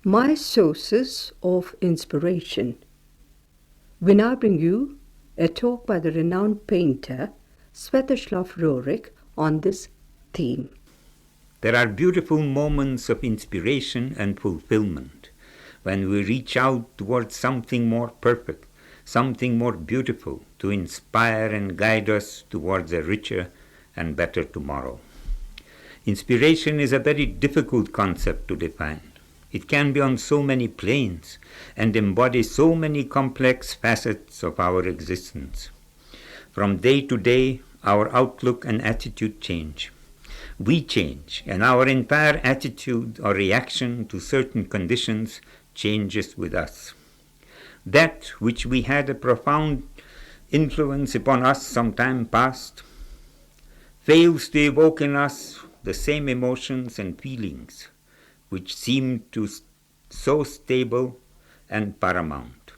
My sources of inspiration. We now bring you a talk by the renowned painter Svetoslav Roerich on this theme. There are beautiful moments of inspiration and fulfillment when we reach out towards something more perfect, something more beautiful to inspire and guide us towards a richer and better tomorrow. Inspiration is a very difficult concept to define. It can be on so many planes and embody so many complex facets of our existence. From day to day, our outlook and attitude change. We change, and our entire attitude or reaction to certain conditions changes with us. That which we had a profound influence upon us some time past fails to evoke in us the same emotions and feelings which seemed to so stable and paramount.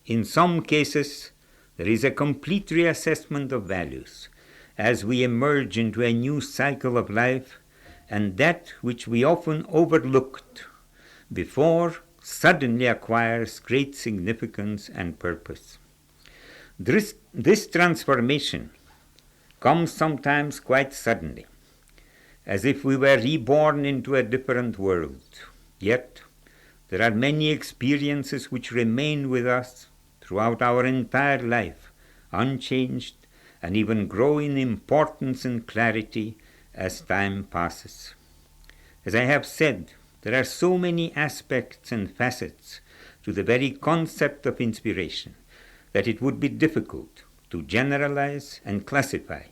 In some cases, there is a complete reassessment of values as we emerge into a new cycle of life, and that which we often overlooked before suddenly acquires great significance and purpose. This transformation comes sometimes quite suddenly, as if we were reborn into a different world. Yet, there are many experiences which remain with us throughout our entire life, unchanged, and even grow in importance and clarity as time passes. As I have said, there are so many aspects and facets to the very concept of inspiration that it would be difficult to generalize and classify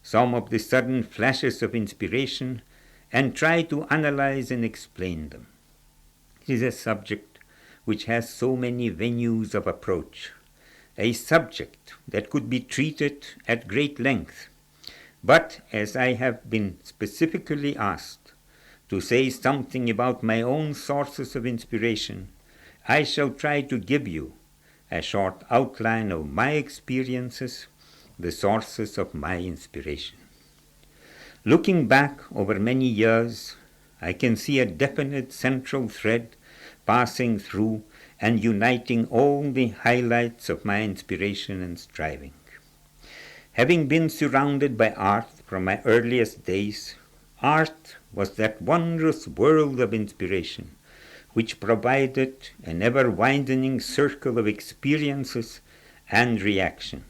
some of the sudden flashes of inspiration and try to analyze and explain them. It is a subject which has so many venues of approach, a subject that could be treated at great length. But as I have been specifically asked to say something about my own sources of inspiration, I shall try to give you a short outline of my experiences, the sources of my inspiration. Looking back over many years, I can see a definite central thread passing through and uniting all the highlights of my inspiration and striving. Having been surrounded by art from my earliest days, art was that wondrous world of inspiration which provided an ever-widening circle of experiences and reactions.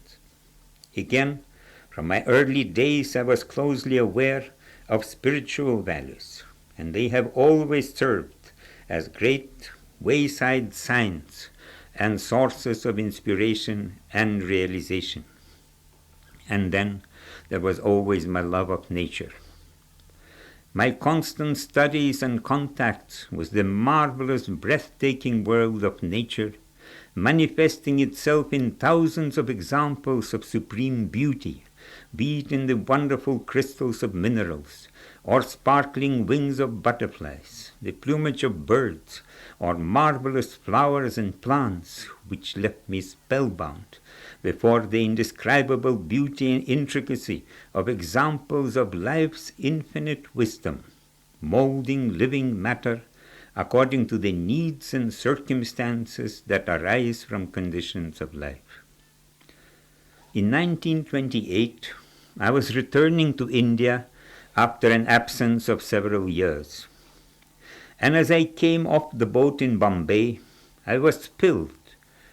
Again, from my early days I was closely aware of spiritual values, and they have always served as great wayside signs and sources of inspiration and realization. And then there was always my love of nature. My constant studies and contacts with the marvelous, breathtaking world of nature, manifesting itself in thousands of examples of supreme beauty, be it in the wonderful crystals of minerals, or sparkling wings of butterflies, the plumage of birds, or marvelous flowers and plants, which left me spellbound before the indescribable beauty and intricacy of examples of life's infinite wisdom, molding living matter according to the needs and circumstances that arise from conditions of life. In 1928, I was returning to India after an absence of several years. And as I came off the boat in Bombay, I was filled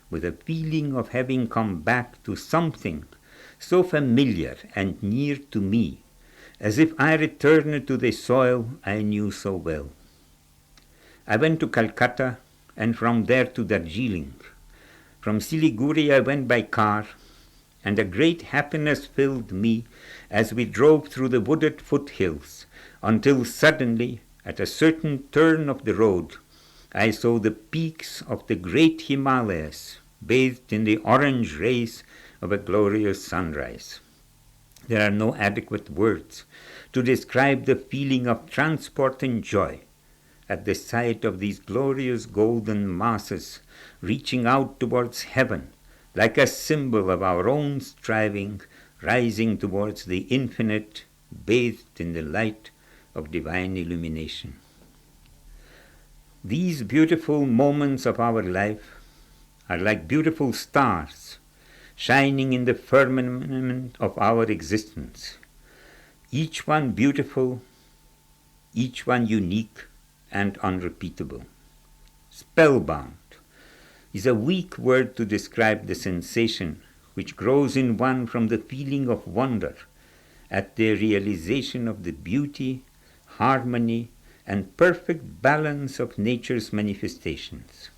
with a feeling of having come back to something so familiar and near to me, as if I returned to the soil I knew so well. I went to Calcutta and from there to Darjeeling. From Siliguri I went by car, and a great happiness filled me as we drove through the wooded foothills until suddenly, at a certain turn of the road, I saw the peaks of the great Himalayas bathed in the orange rays of a glorious sunrise. There are no adequate words to describe the feeling of transport and joy at the sight of these glorious golden masses reaching out towards heaven like a symbol of our own striving, rising towards the infinite, bathed in the light of divine illumination. These beautiful moments of our life are like beautiful stars shining in the firmament of our existence, each one beautiful, each one unique and unrepeatable. Spellbound is a weak word to describe the sensation which grows in one from the feeling of wonder at the realization of the beauty, harmony, and perfect balance of nature's manifestations.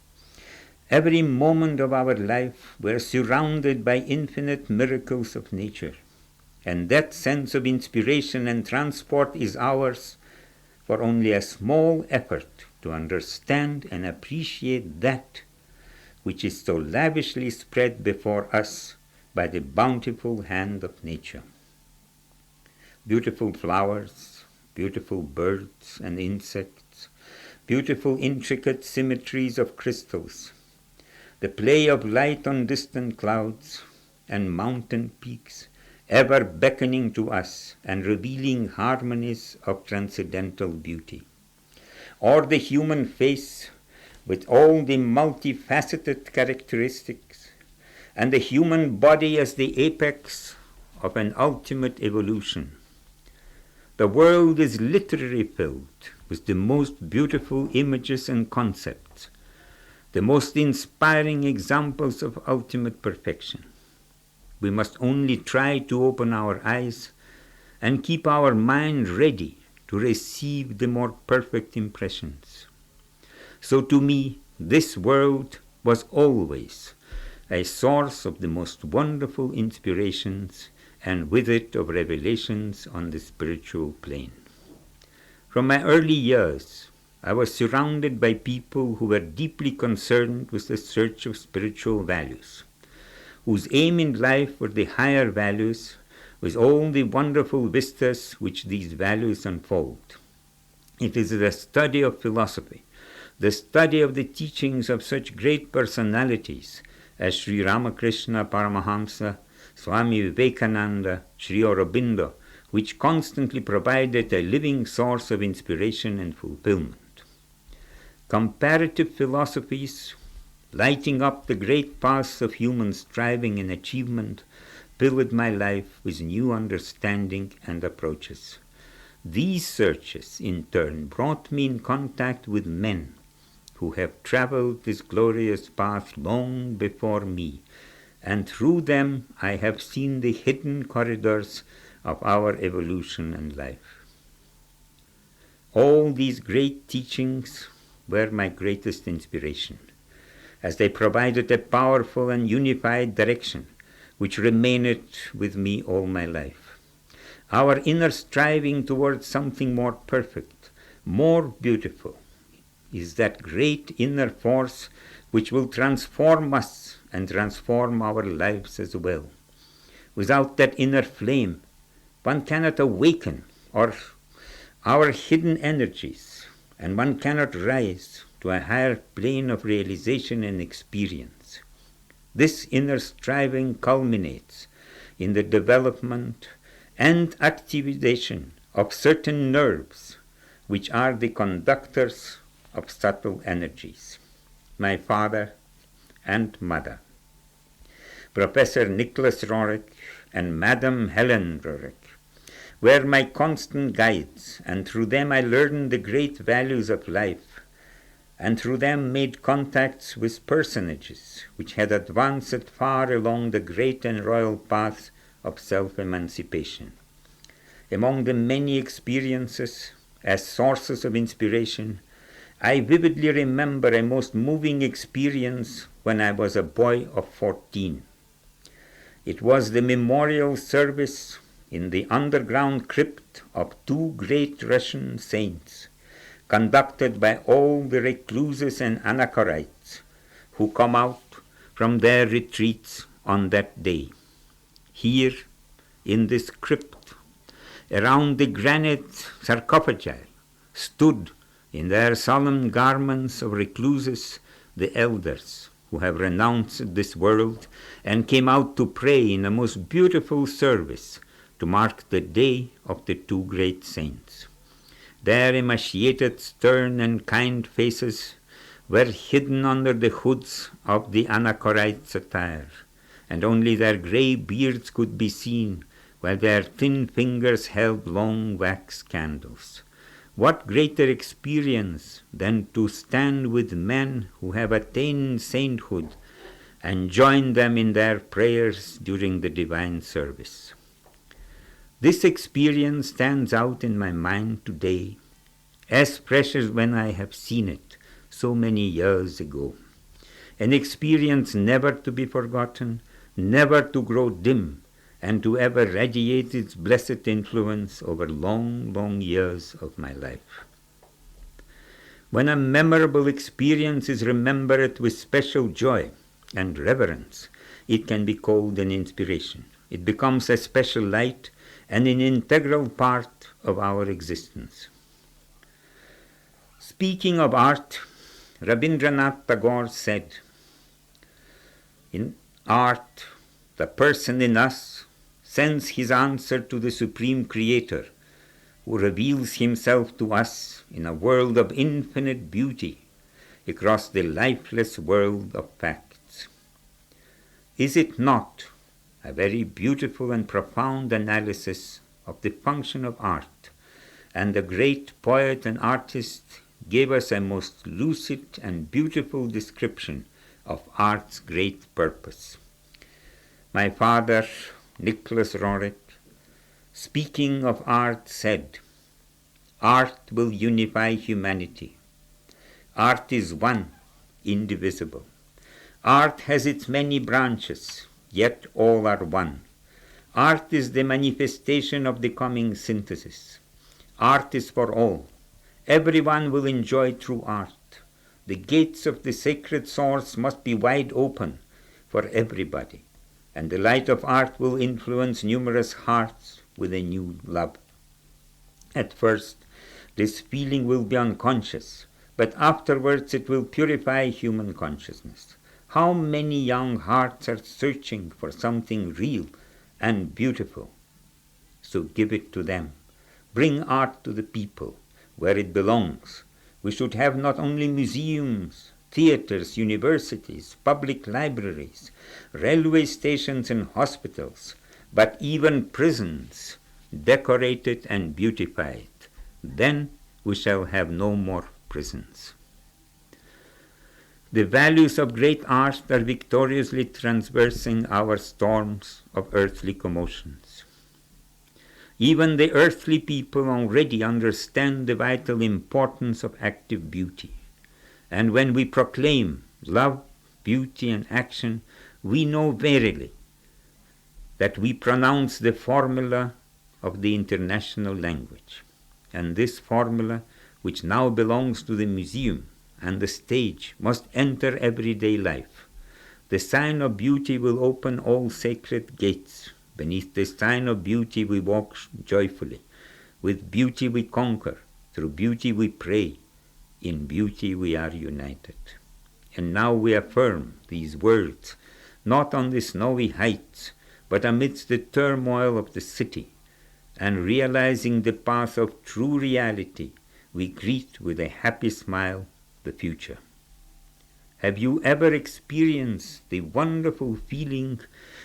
Every moment of our life we are surrounded by infinite miracles of nature, and that sense of inspiration and transport is ours for only a small effort to understand and appreciate that which is so lavishly spread before us by the bountiful hand of nature. Beautiful flowers, beautiful birds and insects, beautiful intricate symmetries of crystals, the play of light on distant clouds and mountain peaks, ever beckoning to us and revealing harmonies of transcendental beauty. Or the human face with all the multifaceted characteristics, and the human body as the apex of an ultimate evolution. The world is literally filled with the most beautiful images and concepts, the most inspiring examples of ultimate perfection. We must only try to open our eyes and keep our mind ready to receive the more perfect impressions. So to me, this world was always a source of the most wonderful inspirations and with it of revelations on the spiritual plane. From my early years, I was surrounded by people who were deeply concerned with the search of spiritual values, whose aim in life were the higher values with all the wonderful vistas which these values unfold. It is the study of philosophy, the study of the teachings of such great personalities as Sri Ramakrishna Paramahamsa, Swami Vivekananda, Sri Aurobindo, which constantly provided a living source of inspiration and fulfillment. Comparative philosophies, lighting up the great paths of human striving and achievement, filled my life with new understanding and approaches. These searches, in turn, brought me in contact with men who have traveled this glorious path long before me, and through them I have seen the hidden corridors of our evolution and life. All these great teachings were my greatest inspiration, as they provided a powerful and unified direction which remained with me all my life. Our inner striving towards something more perfect, more beautiful, is that great inner force which will transform us and transform our lives as well. Without that inner flame, one cannot awaken our hidden energies, and one cannot rise to a higher plane of realization and experience. This inner striving culminates in the development and activation of certain nerves, which are the conductors of subtle energies. My father and mother, Professor Nicholas Roerich and Madame Helen Roerich, were my constant guides, and through them I learned the great values of life, and through them made contacts with personages which had advanced far along the great and royal path of self-emancipation. Among the many experiences as sources of inspiration, I vividly remember a most moving experience when I was a boy of 14. It was the memorial service in the underground crypt of two great Russian saints, conducted by all the recluses and anachorites who come out from their retreats on that day. Here, in this crypt, around the granite sarcophagi, stood in their solemn garments of recluses the elders who have renounced this world and came out to pray in a most beautiful service to mark the day of the two great saints. Their emaciated, stern, and kind faces were hidden under the hoods of the anachorite's attire, and only their grey beards could be seen, while their thin fingers held long wax candles. What greater experience than to stand with men who have attained sainthood and join them in their prayers during the divine service. This experience stands out in my mind today, as fresh as when I have seen it so many years ago. An experience never to be forgotten, never to grow dim, and to ever radiate its blessed influence over long, long years of my life. When a memorable experience is remembered with special joy and reverence, it can be called an inspiration. It becomes a special light and an integral part of our existence. Speaking of art, Rabindranath Tagore said, "In art, the person in us sends his answer to the Supreme Creator, who reveals himself to us in a world of infinite beauty across the lifeless world of facts." Is it not a very beautiful and profound analysis of the function of art? And the great poet and artist gave us a most lucid and beautiful description of art's great purpose. My father, Nicholas Roerich, speaking of art, said, "Art will unify humanity. Art is one, indivisible. Art has its many branches, yet all are one. Art is the manifestation of the coming synthesis. Art is for all. Everyone will enjoy true art. The gates of the sacred source must be wide open for everybody, and the light of art will influence numerous hearts with a new love. At first, this feeling will be unconscious, but afterwards it will purify human consciousness. How many young hearts are searching for something real and beautiful? So give it to them. Bring art to the people, where it belongs. We should have not only museums, theaters, universities, public libraries, railway stations and hospitals, but even prisons, decorated and beautified. Then we shall have no more prisons. The values of great art are victoriously traversing our storms of earthly commotions. Even the earthly people already understand the vital importance of active beauty. And when we proclaim love, beauty, and action, we know verily that we pronounce the formula of the international language. And this formula, which now belongs to the museum and the stage, must enter everyday life. The sign of beauty will open all sacred gates. Beneath the sign of beauty we walk joyfully. With beauty we conquer. Through beauty we pray. In beauty we are united. And now we affirm these words, not on the snowy heights, but amidst the turmoil of the city. And realizing the path of true reality, we greet with a happy smile the future. Have you ever experienced the wonderful feeling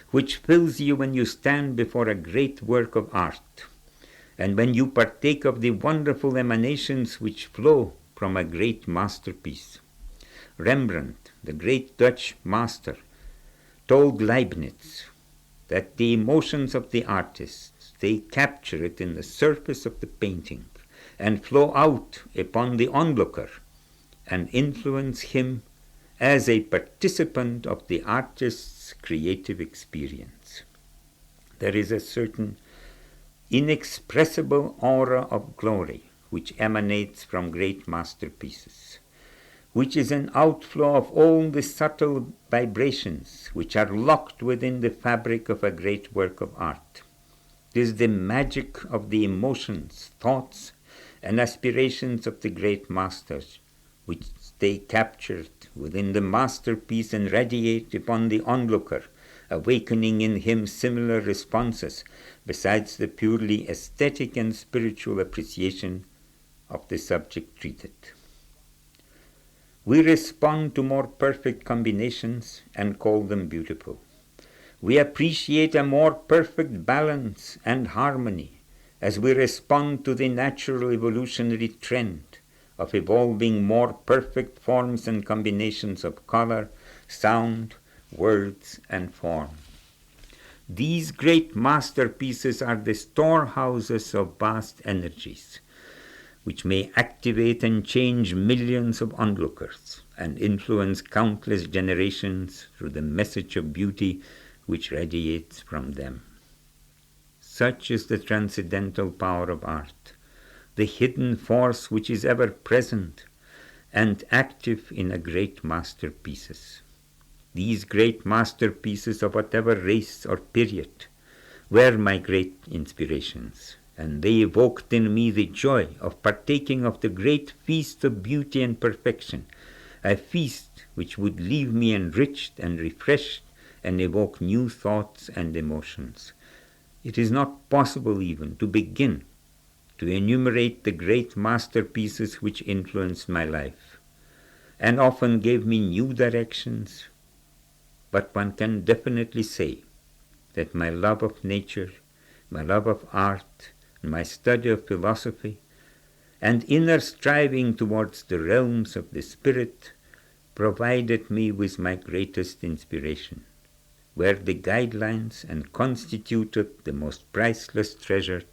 which fills you when you stand before a great work of art, and when you partake of the wonderful emanations which flow from a great masterpiece? Rembrandt, the great Dutch master, told Leibniz that the emotions of the artists, they capture it in the surface of the painting and flow out upon the onlooker and influence him as a participant of the artist's creative experience. There is a certain inexpressible aura of glory which emanates from great masterpieces, which is an outflow of all the subtle vibrations which are locked within the fabric of a great work of art. It is the magic of the emotions, thoughts, and aspirations of the great masters, which they captured within the masterpiece and radiate upon the onlooker, awakening in him similar responses, besides the purely aesthetic and spiritual appreciation of the subject treated. We respond to more perfect combinations and call them beautiful. We appreciate a more perfect balance and harmony as we respond to the natural evolutionary trend of evolving more perfect forms and combinations of color, sound, words, and form. These great masterpieces are the storehouses of vast energies, which may activate and change millions of onlookers and influence countless generations through the message of beauty which radiates from them. Such is the transcendental power of art, the hidden force which is ever present and active in a great masterpieces. These great masterpieces of whatever race or period were my great inspirations, and they evoked in me the joy of partaking of the great feast of beauty and perfection, a feast which would leave me enriched and refreshed and evoke new thoughts and emotions. It is not possible even to begin to enumerate the great masterpieces which influenced my life and often gave me new directions, but one can definitely say that my love of nature, my love of art, my study of philosophy, and inner striving towards the realms of the spirit provided me with my greatest inspiration, were the guidelines and constituted the most priceless treasure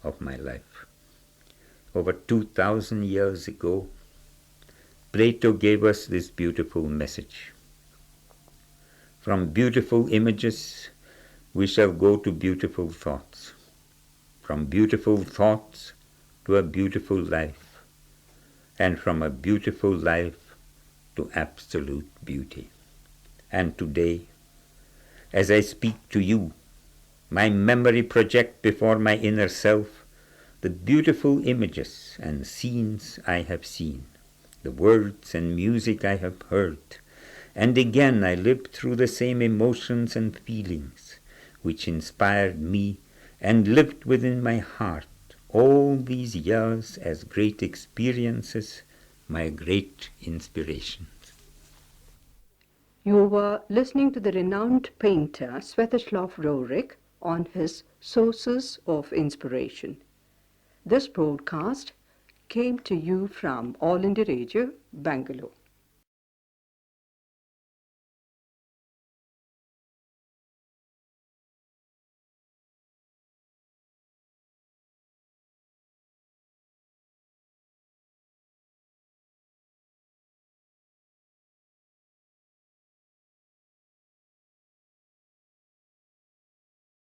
of my life. Over 2,000 years ago, Plato gave us this beautiful message. From beautiful images, we shall go to beautiful thoughts. From beautiful thoughts to a beautiful life, and from a beautiful life to absolute beauty. And today, as I speak to you, my memory projects before my inner self the beautiful images and scenes I have seen, the words and music I have heard, and again I lived through the same emotions and feelings which inspired me and lived within my heart all these years as great experiences, my great inspirations. You were listening to the renowned painter Svetoslav Roerich on his Sources of Inspiration. This broadcast came to you from All India Radio, Bangalore.